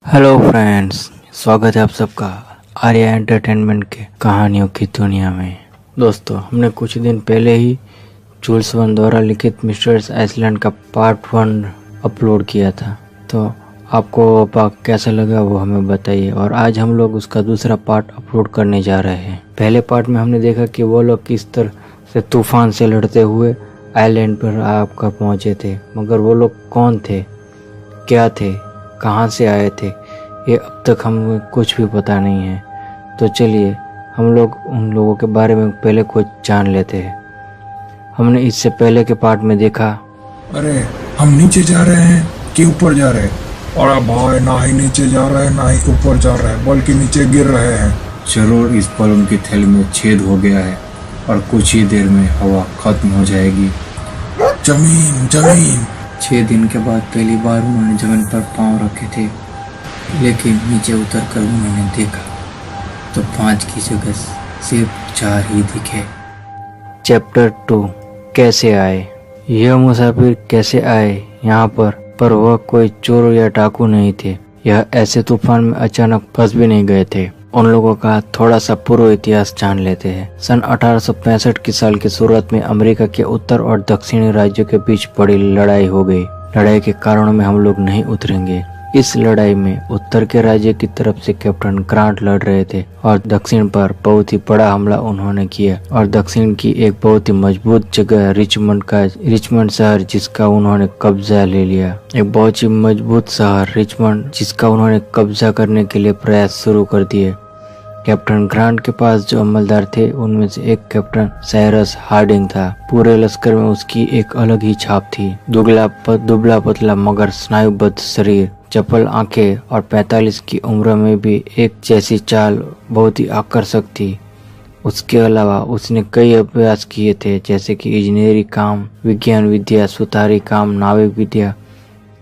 Hello friends, स्वागत है आप सबका आर्या एंटरटेनमेंट के कहानियों की दुनिया में। दोस्तों, हमने कुछ दिन पहले ही जूल्स वन द्वारा लिखित मिस्टर्स आइसलैंड का पार्ट 1 अपलोड किया था। तो आपको वो पार्ट कैसा लगा वो हमें बताइए। और आज हम लोग उसका दूसरा पार्ट अपलोड करने जा रहे हैं। पहले पार्ट में हमने देखा कि वो लोग किस तरह से तूफान से लड़ते हुए आइलैंड पर आकर पहुंचे थे, मगर वो लोग कौन थे, क्या थे, कहाँ से आए थे, ये अब तक हमें कुछ भी पता नहीं है। तो चलिए हम लोग उन लोगों के बारे में पहले कुछ जान लेते हैं। हमने इससे पहले के पार्ट में देखा, अरे हम नीचे जा रहे हैं कि ऊपर जा रहे हैं? और अब भाई ना ही नीचे जा रहे हैं ना ही ऊपर जा रहे हैं, बल्कि नीचे गिर रहे हैं। जरूर इस बलून की थैली में छेद हो गया है और कुछ ही देर में हवा खत्म हो जाएगी। जमीन जमीन 6 दिन के बाद पहली बार उन्होंने जमीन पर पांव रखे थे, लेकिन नीचे उतरकर उन्होंने देखा तो 5 की जगह सिर्फ 4 ही दिखे। चैप्टर 2 कैसे आए। यह मुसाफिर कैसे आए यहाँ पर वह कोई चोर या डाकू नहीं थे। यह ऐसे तूफान में अचानक फंस भी नहीं गए थे। उन लोगों का थोड़ा सा पूर्व इतिहास जान लेते हैं। सन 1865 की साल की शुरुआत में अमेरिका के उत्तर और दक्षिणी राज्यों के बीच बड़ी लड़ाई हो गई। लड़ाई के कारणों में हम लोग नहीं उतरेंगे। इस लड़ाई में उत्तर के राज्य की तरफ से कैप्टन ग्रांट लड़ रहे थे और दक्षिण पर बहुत ही बड़ा हमला उन्होंने किया। और दक्षिण की एक बहुत ही मजबूत जगह रिचमंड शहर, जिसका उन्होंने कब्जा ले लिया। एक बहुत ही मजबूत शहर रिचमंड, जिसका उन्होंने कब्जा करने के लिए प्रयास शुरू कर दिए। कैप्टन ग्रांट के पास जो अमलदार थे उनमें से एक कैप्टन साइरस हार्डिंग था। पूरे लश्कर में उसकी एक अलग ही छाप थी। दुबला पतला मगर स्नायुबद्ध शरीर, चपल आंखें और 45 की उम्र में भी एक जैसी चाल बहुत ही आकर्षक थी। उसके अलावा उसने कई अभ्यास किए थे, जैसे कि इंजीनियरिंग काम, विज्ञान विद्या, सुतारी काम, नाविक विद्या।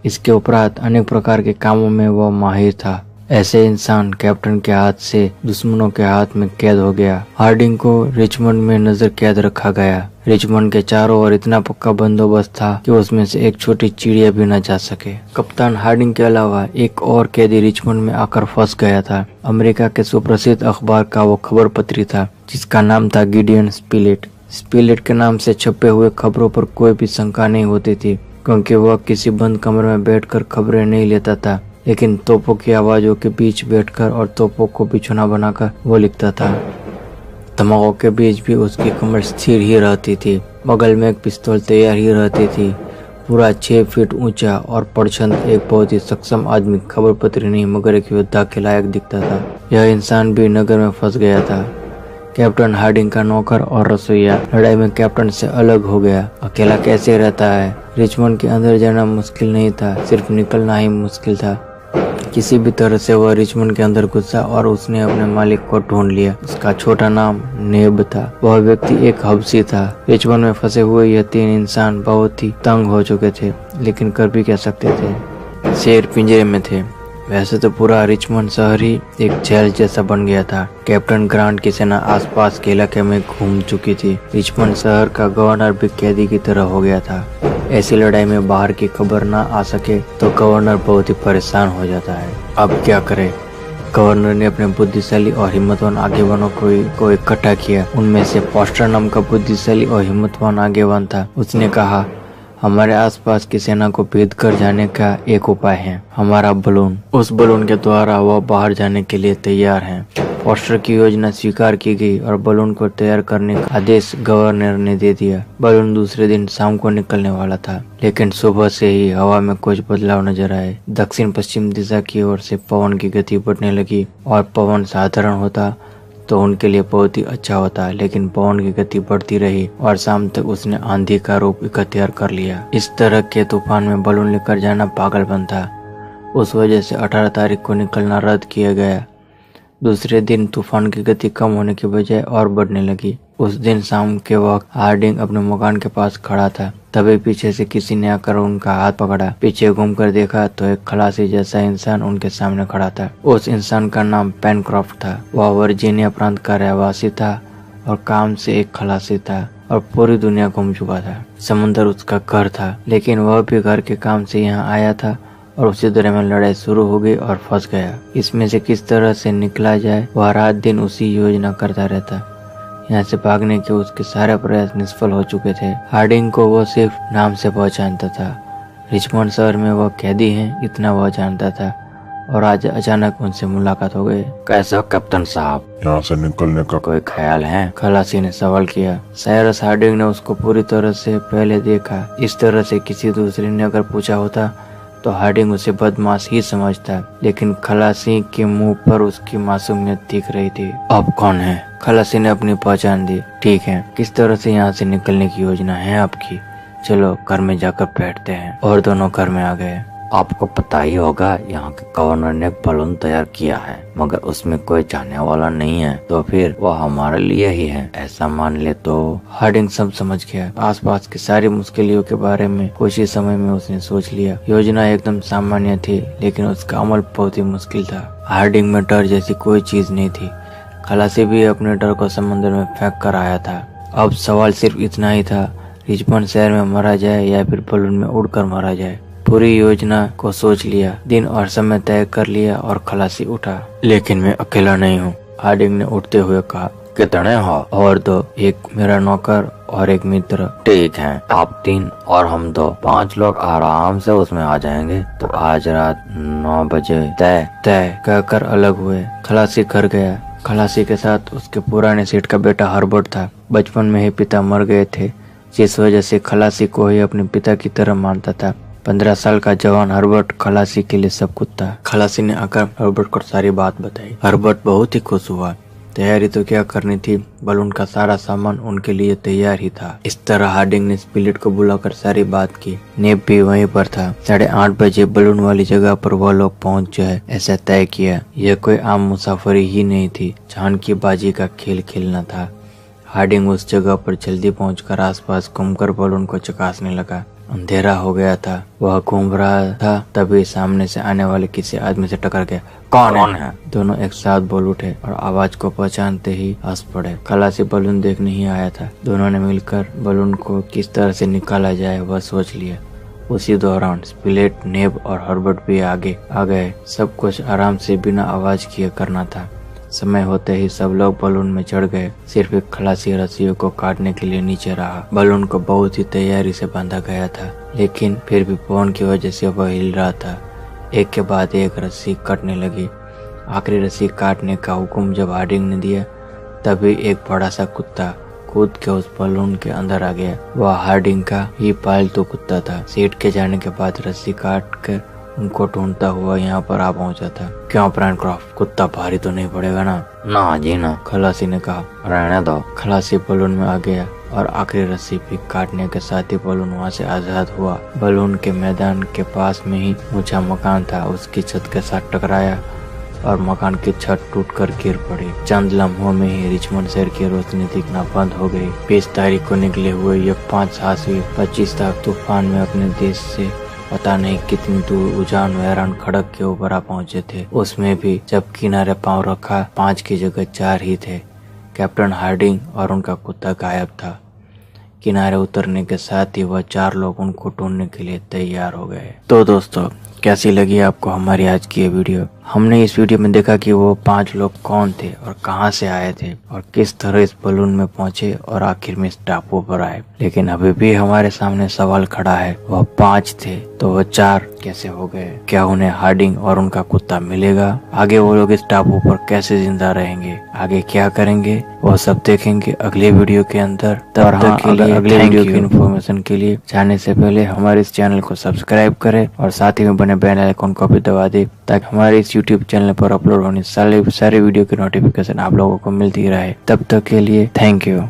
इसके उपरांत अनेक प्रकार के कामों में वह माहिर था। ऐसे इंसान कैप्टन के हाथ से दुश्मनों के हाथ में कैद हो गया। हार्डिंग को रिचमंड में नजर कैद रखा गया। रिचमंड के चारों ओर इतना पक्का बंदोबस्त था कि उसमें से एक छोटी चिड़िया भी न जा सके। कप्तान हार्डिंग के अलावा एक और कैदी रिचमंड में आकर फंस गया था। अमेरिका के सुप्रसिद्ध अखबार का वो खबर पत्री था, जिसका नाम था गिडियन स्पिलेट। स्पिलेट के नाम से छपे हुए खबरों पर कोई भी शंका नहीं होती थी, क्योंकि वह किसी बंद कमरे में बैठकर खबरें नहीं लेता था, लेकिन तोपों की आवाजों के बीच बैठकर और तोपों को बिछौना बनाकर वो लिखता था। धमाकों के बीच भी उसकी कमर स्थिर ही रहती थी। बगल में एक पिस्तौल तैयार ही रहती थी। पूरा 6 फीट ऊंचा और परछंद एक बहुत ही सक्षम आदमी खबर पत्री नहीं मगर एक योद्धा के लायक दिखता था। यह इंसान भी नगर में फंस गया था। कैप्टन हार्डिंग का नौकर और रसोइया लड़ाई में कैप्टन से अलग हो गया। अकेला कैसे रहता है। रिचमंड के अंदर जाना मुश्किल नहीं था, सिर्फ निकलना ही मुश्किल था। किसी भी तरह से वह रिचमंड के अंदर घुसा और उसने अपने मालिक को ढूंढ लिया। उसका छोटा नाम नेब था। वह व्यक्ति एक हबशी था। रिचमंड में फंसे हुए यह 3 इंसान बहुत ही तंग हो चुके थे, लेकिन कर भी क्या सकते थे। शेर पिंजरे में थे। वैसे तो पूरा रिचमंड शहर ही एक जेल जैसा बन गया था। कैप्टन ग्रांट की सेना आसपास के इलाके में घूम चुकी थी। रिचमंड शहर का गवर्नर भी कैदी की तरह हो गया था। ऐसी लड़ाई में बाहर की खबर ना आ सके तो गवर्नर बहुत ही परेशान हो जाता है। अब क्या करे। गवर्नर ने अपने बुद्धिशाली और हिम्मतवान आगेवानों को इकट्ठा किया। उनमें से फॉस्टर नाम का बुद्धिशाली और हिम्मतवान आगेवान था। उसने कहा, हमारे आसपास की सेना को भेद कर जाने का एक उपाय है, हमारा बलून। उस बलून के द्वारा वह बाहर जाने के लिए तैयार हैं। फॉस्टर की योजना स्वीकार की गई और बलून को तैयार करने का आदेश गवर्नर ने दे दिया। बलून दूसरे दिन शाम को निकलने वाला था, लेकिन सुबह से ही हवा में कुछ बदलाव नजर आए। दक्षिण पश्चिम दिशा की ओर से पवन की गति बढ़ने लगी और पवन साधारण होता तो उनके लिए बहुत ही अच्छा होता, लेकिन पवन की गति बढ़ती रही और शाम तक उसने आंधी का रूप इख्तियार कर लिया। इस तरह के तूफान में बलून लेकर जाना पागलपन था। उस वजह से 18 तारीख को निकलना रद्द किया गया। दूसरे दिन तूफान की गति कम होने के बजाय और बढ़ने लगी। उस दिन शाम के वक्त हार्डिंग अपने मकान के पास खड़ा था। तभी पीछे से किसी ने आकर उनका हाथ पकड़ा। पीछे घूमकर देखा तो एक खलासी जैसा इंसान उनके सामने खड़ा था। उस इंसान का नाम पेनक्रॉफ्ट था। वह वर्जीनिया प्रांत का रहवासी था और काम से एक खलासी था और पूरी दुनिया घूम चुका था। समुंदर उसका घर था, लेकिन वह भी घर के काम से यहाँ आया था और उसी दरमियान लड़ाई शुरू हो गई और फंस गया। इसमें से किस तरह से निकला जाए वह रात दिन उसी योजना करता रहता। यहाँ से भागने के उसके सारे प्रयास निष्फल हो चुके थे। हार्डिंग को वो सिर्फ नाम से पहचानता था। रिचमंड शहर में वह कैदी हैं इतना वह जानता था और आज अचानक उनसे मुलाकात हो गई। कैसे हो कैप्टन साहब? यहाँ से निकलने का कोई ख्याल है? खलासी ने सवाल किया। साइरस हार्डिंग ने उसको पूरी तरह से पहले देखा। इस तरह से किसी दूसरे ने अगर पूछा होता तो हार्डिंग उसे बदमाश ही समझता, लेकिन खलासी के मुंह पर उसकी मासूमियत दिख रही थी। आप कौन है? खलासी ने अपनी पहचान दी। ठीक है, किस तरह से यहाँ से निकलने की योजना है आपकी? चलो घर में जाकर बैठते हैं। और दोनों घर में आ गए। आपको पता ही होगा यहाँ के गवर्नर ने एक बलून तैयार किया है, मगर उसमें कोई जाने वाला नहीं है, तो फिर वह हमारे लिए ही है, ऐसा मान ले तो। हार्डिंग सब समझ गया। आसपास की सारी मुश्किलों के बारे में कुछ ही समय में उसने सोच लिया। योजना एकदम सामान्य थी, लेकिन उसका अमल बहुत ही मुश्किल था। हार्डिंग में डर जैसी कोई चीज नहीं थी। खलासी भी अपने डर को समुद्र में फेंक कर आया था। अब सवाल सिर्फ इतना ही था, रिचमंड शहर में मरा जाए या फिर बलून में उड़कर मरा जाए। पूरी योजना को सोच लिया, दिन और समय तय कर लिया और खलासी उठा। लेकिन मैं अकेला नहीं हूँ, हार्डिंग ने उठते हुए कहा। कितने हो? और दो, एक मेरा नौकर और एक मित्र। ठीक है, आप 3 और हम 2, 5 लोग आराम से उसमें आ जाएंगे। तो आज रात 9 बजे तय कहकर अलग हुए। खलासी घर गया। खलासी के साथ उसके पुराने सेठ का बेटा हर्बर्ट था। बचपन में ही पिता मर गए थे, जिस वजह से खलासी को ही अपने पिता की तरह मानता था। 15 साल का जवान हर्बर्ट खलासी के लिए सब कुछ था। खलासी ने आकर हर्बर्ट को सारी बात बताई। हर्बर्ट बहुत ही खुश हुआ। तैयारी तो क्या करनी थी, बलून का सारा सामान उनके लिए तैयार ही था। इस तरह हार्डिंग ने स्पिलेट को बुलाकर सारी बात की। नेप भी वहीं पर था। 8:30 बजे बलून वाली जगह पर वह लोग पहुंच जाए, ऐसा तय किया। यह कोई आम मुसाफरी ही नहीं थी, जान की बाजी का खेल खेलना था। हार्डिंग उस जगह पर जल्दी पहुंचकर आसपास घूमकर बलून को चकासने लगा। अंधेरा हो गया था। वह घूम रहा था, तभी सामने से आने वाले किसी आदमी से टकरा गया। कौन है? दोनों एक साथ बोल उठे और आवाज को पहचानते ही हंस पड़े। खलासी बलून देखने ही आया था। दोनों ने मिलकर बलून को किस तरह से निकाला जाए वह सोच लिया। उसी दौरान स्पिलेट, नेब और हर्बर्ट भी आगे आ गए। सब कुछ आराम से बिना आवाज किए करना था। समय होते ही सब लोग बलून में चढ़ गए। सिर्फ एक खलासी रस्सियों को काटने के लिए नीचे रहा। बलून को बहुत ही तैयारी से बांधा गया था, लेकिन फिर भी पवन की वजह से वह हिल रहा था। एक के बाद एक रस्सी कटने लगी। आखिरी रस्सी काटने का हुक्म जब हार्डिंग ने दिया, तभी एक बड़ा सा कुत्ता कूद के उस बलून के अंदर आ गया। वह हार्डिंग का ही पालतू कुत्ता था। सेठ के जाने के बाद रस्सी काट कर उनको ढूंढता हुआ यहाँ पर आ पहुंचा था। क्यों प्रैनक्रॉफ्ट, कुत्ता भारी तो नहीं पड़ेगा ना? ना जी ना, खलासी ने कहा। रहने दो। खलासी बलून में आ गया और आखिरी रस्सी भी काटने के साथ ही बलून वहाँ से आजाद हुआ। बलून के मैदान के पास में ही ऊंचा मकान था, उसकी छत के साथ टकराया और मकान की छत टूटकर गिर पड़ी। चंद लम्हों में ही रिचमंड शहर की रोशनी दिखना बंद हो गई। 20 तारीख को निकले हुए ये 5 साहसी 25 तक तूफान में अपने देश से पता नहीं कितनी दूर उजान वैरान खड़क के ऊपर आ पहुंचे थे। उसमें भी जब किनारे पांव रखा 5 की जगह 4 ही थे। कैप्टन हार्डिंग और उनका कुत्ता गायब था। किनारे उतरने के साथ ही वह 4 लोग उनको ढूंढने के लिए तैयार हो गए। तो दोस्तों, कैसी लगी आपको हमारी आज की ये वीडियो? हमने इस वीडियो में देखा कि वो 5 लोग कौन थे और कहां से आए थे और किस तरह इस बलून में पहुंचे और आखिर में इस टापू पर आए। लेकिन अभी भी हमारे सामने सवाल खड़ा है, वह 5 थे तो वह 4 कैसे हो गए? क्या उन्हें हार्डिंग और उनका कुत्ता मिलेगा? आगे वो लोग इस टापू पर कैसे जिंदा रहेंगे? आगे क्या करेंगे वो सब देखेंगे अगले वीडियो के अंदर। तब तक के लिए अगले वीडियो की इन्फॉर्मेशन के लिए जाने से पहले हमारे इस चैनल को सब्सक्राइब करें और साथ ही में बने बेल आइकन को भी दबा दे, ताकि हमारे इस यूट्यूब चैनल पर अपलोड होने सारे वीडियो की नोटिफिकेशन आप लोगों को मिलती रहे। तब तक के लिए थैंक यू।